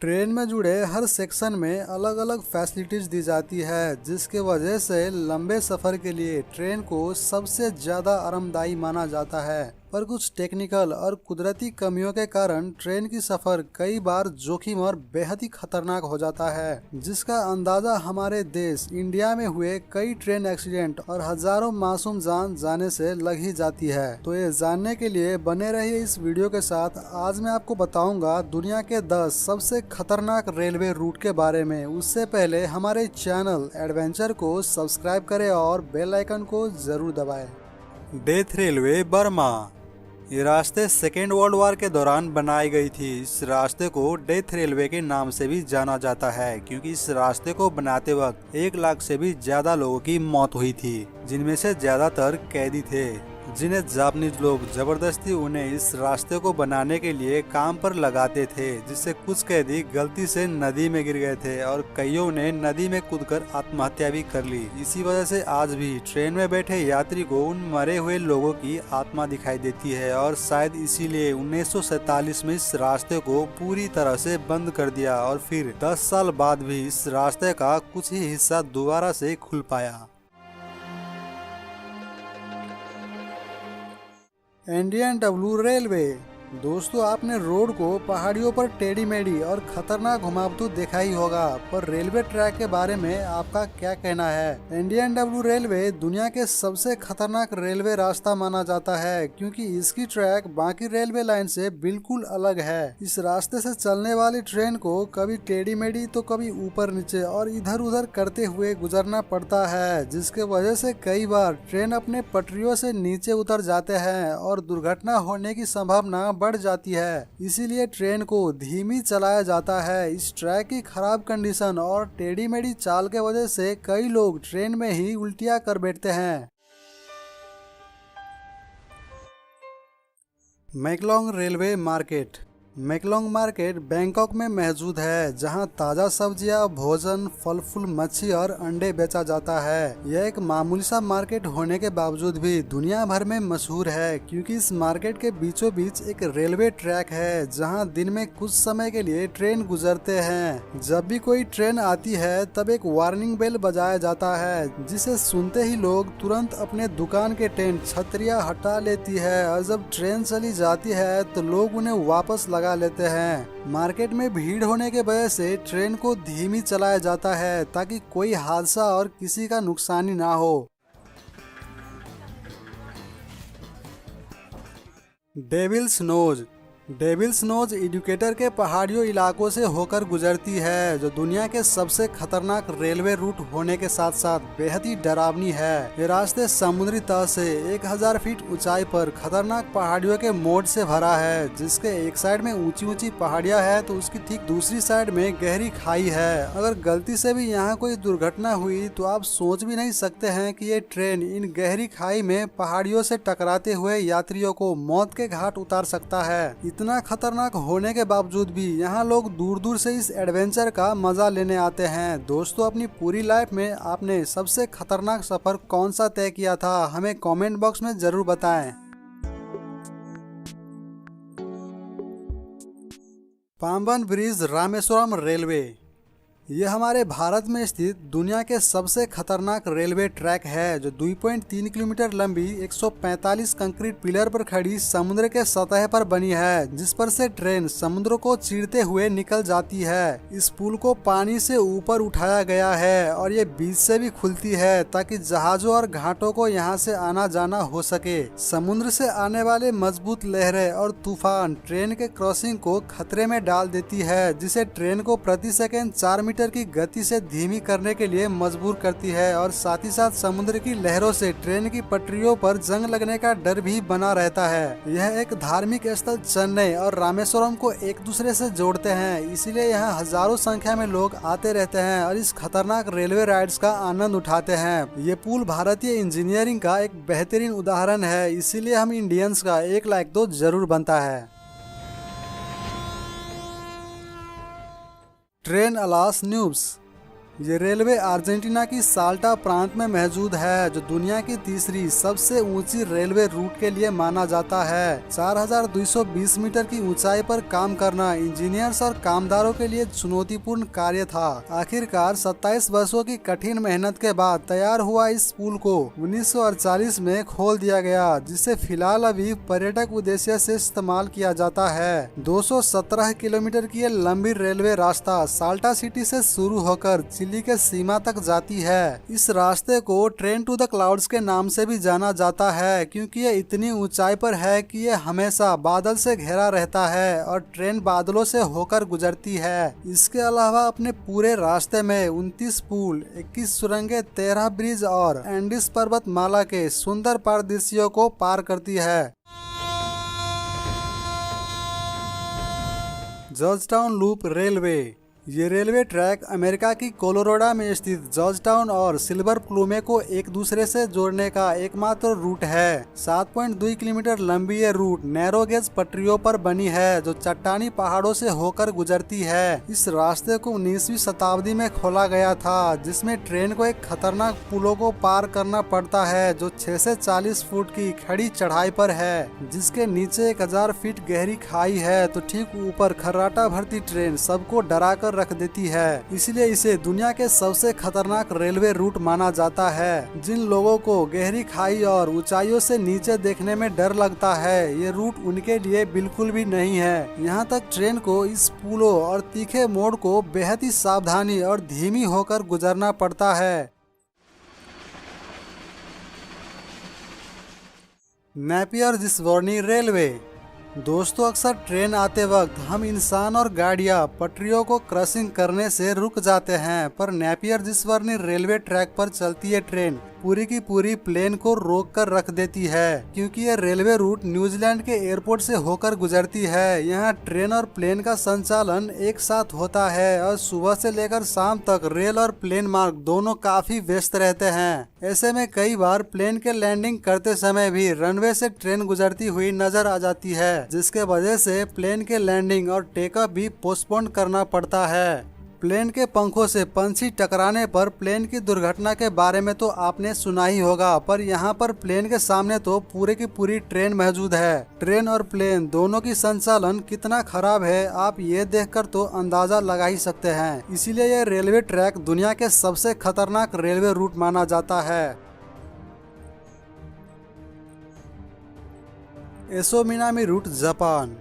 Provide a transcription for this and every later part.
Train में जुड़े हर section में अलग अलग फैसिलिटीज दी जाती है, जिसके वजह से लंबे सफर के लिए ट्रेन को सबसे ज्यादा आरामदायी माना जाता है। पर कुछ टेक्निकल और कुदरती कमियों के कारण ट्रेन की सफर कई बार जोखिम और बेहद ही खतरनाक हो जाता है, जिसका अंदाजा हमारे देश इंडिया में हुए कई ट्रेन एक्सीडेंट और हजारों मासूम जान जाने से लग ही जाती है। तो ये जानने के लिए बने रहिए इस वीडियो के साथ। आज मैं आपको बताऊंगा दुनिया के 10 सबसे खतरनाक रेलवे रूट के बारे में। उससे पहले हमारे चैनल एडवेंचर को सब्सक्राइब करें और बेल आइकन को जरूर दबाएं। Death railway Burma. ये रास्ते सेकेंड वर्ल्ड वॉर के दौरान बनाई गई थी। इस रास्ते को डेथ रेलवे के नाम से भी जाना जाता है, क्योंकि इस रास्ते को बनाते वक्त 1 लाख से भी ज्यादा लोगों की मौत हुई थी, जिनमें से ज्यादातर कैदी थे, जिन्हें जापानीज लोग जबरदस्ती उन्हें इस रास्ते को बनाने के लिए काम पर लगाते थे, जिससे कुछ कैदी गलती से नदी में गिर गए थे और कईयों ने नदी में कूदकर आत्महत्या भी कर ली। इसी वजह से आज भी ट्रेन में बैठे यात्री को उन मरे हुए लोगों की आत्मा दिखाई देती है, और शायद इसीलिए 1947 में इस रास्ते को पूरी तरह से बंद कर दिया और फिर 10 साल बाद भी इस रास्ते का कुछ ही हिस्सा दोबारा से खुल पाया। Indian W railway. दोस्तों, आपने रोड को पहाड़ियों पर टेढ़ी मेढ़ी और खतरनाक घुमावदार देखा ही होगा, पर रेलवे ट्रैक के बारे में आपका क्या कहना है? इंडियन डब्ल्यू रेलवे दुनिया के सबसे खतरनाक रेलवे रास्ता माना जाता है, क्योंकि इसकी ट्रैक बाकी रेलवे लाइन से बिल्कुल अलग है। इस रास्ते से चलने वाली ट्रेन को कभी टेढ़ी मेढ़ी तो कभी ऊपर नीचे और इधर उधर करते हुए गुजरना पड़ता है, जिसके वजह से कई बार ट्रेन अपने पटरियों से नीचे उतर जाते हैं और दुर्घटना होने की संभावना बढ़ जाती है। इसीलिए ट्रेन को धीमी चलाया जाता है। इस ट्रैक की खराब कंडीशन और टेढ़ी मेढ़ी चाल के वजह से कई लोग ट्रेन में ही उल्टियां कर बैठते हैं। मैकलोंग रेलवे मार्केट। मैकलोंग मार्केट बैंकॉक में मौजूद है, जहां ताज़ा सब्जियां, भोजन, फल फूल, मच्छी और अंडे बेचा जाता है। यह एक मामूली सा मार्केट होने के बावजूद भी दुनिया भर में मशहूर है, क्योंकि इस मार्केट के बीचों बीच एक रेलवे ट्रैक है, जहां दिन में कुछ समय के लिए ट्रेन गुजरते हैं। जब भी कोई ट्रेन आती है तब एक वार्निंग बेल बजाया जाता है, जिसे सुनते ही लोग तुरंत अपने दुकान के टेंट, छतरियां हटा लेती है, और जब ट्रेन चली जाती है तो लोग उन्हें वापस लगा लेते हैं। मार्केट में भीड़ होने के वजह से ट्रेन को धीमी चलाया जाता है, ताकि कोई हादसा और किसी का नुकसानी ना हो। Devil's Nose. Devil's Nose equator के पहाड़ियों इलाकों से होकर गुजरती है, जो दुनिया के सबसे खतरनाक रेलवे रूट होने के साथ साथ बेहद ही डरावनी है। ये रास्ते समुद्री तह से 1000 फीट ऊंचाई पर खतरनाक पहाड़ियों के मोड़ से भरा है, जिसके एक साइड में ऊंची ऊंची पहाड़ियां है तो उसकी ठीक दूसरी साइड में गहरी खाई है। अगर गलती से भी यहाँ कोई दुर्घटना हुई तो आप सोच भी नहीं सकते हैं कि ये ट्रेन इन गहरी खाई में पहाड़ियों से टकराते हुए यात्रियों को मौत के घाट उतार सकता है। इतना खतरनाक होने के बावजूद भी यहाँ लोग दूर दूर से इस एडवेंचर का मजा लेने आते हैं। दोस्तों, अपनी पूरी लाइफ में आपने सबसे खतरनाक सफर कौन सा तय किया था? हमें कमेंट बॉक्स में जरूर बताएं। Pamban bridge Rameswaram railway. यह हमारे भारत में स्थित दुनिया के सबसे खतरनाक रेलवे ट्रैक है, जो 2.3 किलोमीटर लंबी 145 कंक्रीट पिलर पर खड़ी समुद्र के सतह पर बनी है, जिस पर से ट्रेन समुद्र को चीरते हुए निकल जाती है। इस पुल को पानी से ऊपर उठाया गया है और ये बीच से भी खुलती है, ताकि जहाजों और घाटों को यहाँ से आना जाना हो सके। समुद्र से आने वाले मजबूत लहरें और तूफान ट्रेन के क्रॉसिंग को खतरे में डाल देती है, जिसे ट्रेन को प्रति सेकेंड 4 मीटर की गति से धीमी करने के लिए मजबूर करती है, और साथ ही साथ समुद्र की लहरों से ट्रेन की पटरियों पर जंग लगने का डर भी बना रहता है। यह एक धार्मिक स्थल चेन्नई और रामेश्वरम को एक दूसरे से जोड़ते हैं, इसीलिए यहाँ हजारों संख्या में लोग आते रहते हैं और इस खतरनाक रेलवे राइड्स का आनंद उठाते हैं। ये पुल भारतीय इंजीनियरिंग का एक बेहतरीन उदाहरण है, इसीलिए हम इंडियंस का एक लाइक तो जरूर बनता है। Train alas news. ये रेलवे अर्जेंटीना की साल्टा प्रांत में मौजूद है, जो दुनिया की तीसरी सबसे ऊंची रेलवे रूट के लिए माना जाता है। 4220 मीटर की ऊंचाई पर काम करना इंजीनियर्स और कामदारों के लिए चुनौतीपूर्ण कार्य था। आखिरकार 27 वर्षों की कठिन मेहनत के बाद तैयार हुआ इस पुल को 1948 में खोल दिया गया, जिसे फिलहाल अभी पर्यटक उद्देश्य से इस्तेमाल किया जाता है। 217 किलोमीटर की ये लंबी रेलवे रास्ता साल्टा सिटी से शुरू होकर चिली के सीमा तक जाती है। इस रास्ते को ट्रेन टू द क्लाउड्स के नाम से भी जाना जाता है, क्योंकि ये इतनी ऊंचाई पर है कि ये हमेशा बादल से घिरा रहता है और ट्रेन बादलों से होकर गुजरती है। इसके अलावा अपने पूरे रास्ते में 29 पुल, 21 सुरंगें, 13 ब्रिज और एंडीज पर्वतमाला के सुंदर परिदृश्यों को पार करती है। Georgetown loop railway. ये रेलवे ट्रैक अमेरिका की कोलोराडो में स्थित जॉर्जटाउन और सिल्वर प्लूमे को एक दूसरे से जोड़ने का एकमात्र रूट है। 7.2 किलोमीटर लंबी ये रूट नैरो गेज पटरियों पर बनी है, जो चट्टानी पहाड़ों से होकर गुजरती है। इस रास्ते को 19वीं शताब्दी में खोला गया था, जिसमें ट्रेन को एक खतरनाक पुलों को पार करना पड़ता है, जो 6 से 40 फुट की खड़ी चढ़ाई पर है, जिसके नीचे 1000 फीट गहरी खाई है। तो ठीक ऊपर खर्राटा भरती ट्रेन सबको डरा कर रख देती है। इसलिए इसे दुनिया के सबसे खतरनाक रेलवे रूट माना जाता है। जिन लोगों को गहरी खाई और ऊंचाइयों से नीचे देखने में डर लगता है, ये रूट उनके लिए बिल्कुल भी नहीं है। यहाँ तक ट्रेन को इस पुलों और तीखे मोड़ को बेहद ही सावधानी और धीमी होकर गुजरना पड़ता है। नेपियर जिसवर्नी रेलवे। दोस्तों, अक्सर ट्रेन आते वक्त हम इंसान और गाड़ियां पटरियों को क्रॉसिंग करने से रुक जाते हैं, पर नेपियर जिसवर्नी रेलवे ट्रैक पर चलती है ट्रेन पूरी की पूरी प्लेन को रोक कर रख देती है, क्योंकि ये रेलवे रूट न्यूजीलैंड के एयरपोर्ट से होकर गुजरती है। यहाँ ट्रेन और प्लेन का संचालन एक साथ होता है और सुबह से लेकर शाम तक रेल और प्लेन मार्ग दोनों काफी व्यस्त रहते हैं। ऐसे में कई बार प्लेन के लैंडिंग करते समय भी रनवे से ट्रेन गुजरती हुई नजर आ जाती है, जिसके वजह से प्लेन के लैंडिंग और टेक ऑफ भी पोस्टपोन करना पड़ता है। प्लेन के पंखों से पंछी टकराने पर प्लेन की दुर्घटना के बारे में तो आपने सुना ही होगा, पर यहाँ पर प्लेन के सामने तो पूरे की पूरी ट्रेन मौजूद है। ट्रेन और प्लेन दोनों की संचालन कितना खराब है, आप ये देखकर तो अंदाजा लगा ही सकते हैं। इसीलिए यह रेलवे ट्रैक दुनिया के सबसे खतरनाक रेलवे रूट माना जाता है। एसो मिनामी रूट, जापान।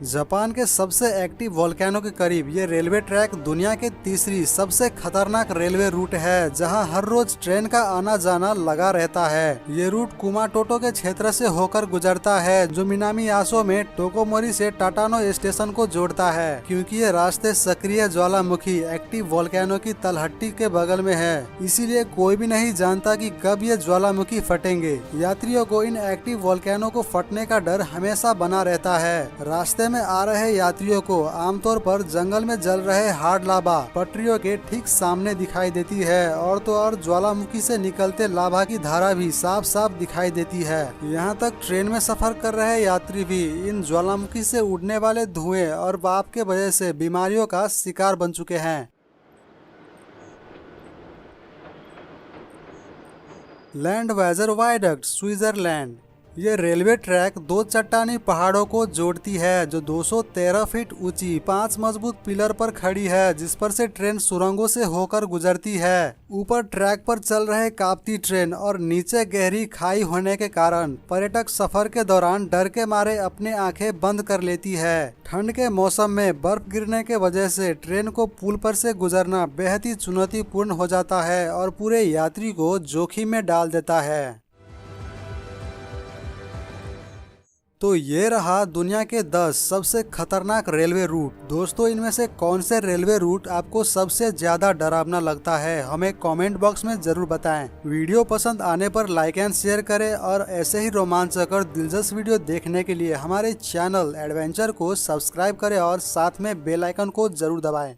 जापान के सबसे एक्टिव वोल्केनो के करीब ये रेलवे ट्रैक दुनिया के तीसरी सबसे खतरनाक रेलवे रूट है, जहां हर रोज ट्रेन का आना जाना लगा रहता है। ये रूट कुमाटोटो के क्षेत्र से होकर गुजरता है, जो मिनामी यासो में टोकोमोरी से टाटानो स्टेशन को जोड़ता है। क्योंकि ये रास्ते सक्रिय ज्वालामुखी एक्टिव वोल्केनो की तलहटी के बगल में है, इसीलिए कोई भी नहीं जानता कि कब ये ज्वालामुखी फटेंगे। यात्रियों को इन एक्टिव वोल्केनो को फटने का डर हमेशा बना रहता है। रास्ते में आ रहे यात्रियों को आमतौर पर जंगल में जल रहे हार्ड लावा पटरियों के ठीक सामने दिखाई देती है, और तो और ज्वालामुखी से निकलते लावा की धारा भी साफ साफ दिखाई देती है। यहाँ तक ट्रेन में सफर कर रहे यात्री भी इन ज्वालामुखी से उड़ने वाले धुएं और भाप के वजह से बीमारियों का शिकार बन चुके हैं। लैंडवाइजर वायडक्ट, स्विट्जरलैंड। ये रेलवे ट्रैक दो चट्टानी पहाड़ों को जोड़ती है, जो 213 फीट ऊंची 5 मजबूत पिलर पर खड़ी है, जिस पर से ट्रेन सुरंगों से होकर गुजरती है। ऊपर ट्रैक पर चल रहे कांपती ट्रेन और नीचे गहरी खाई होने के कारण पर्यटक सफर के दौरान डर के मारे अपने आंखें बंद कर लेती है। ठंड के मौसम में बर्फ गिरने के वजह से ट्रेन को पुल पर से गुजरना बेहद ही चुनौतीपूर्ण हो जाता है और पूरे यात्री को जोखिम में डाल देता है। तो ये रहा दुनिया के 10 सबसे खतरनाक रेलवे रूट। दोस्तों, इनमें से कौन से रेलवे रूट आपको सबसे ज्यादा डरावना लगता है, हमें कमेंट बॉक्स में जरूर बताएं। वीडियो पसंद आने पर लाइक एंड शेयर करें और ऐसे ही रोमांचक और दिलचस्प वीडियो देखने के लिए हमारे चैनल एडवेंचर को सब्सक्राइब करें और साथ में बेल आइकन को जरूर दबाएं।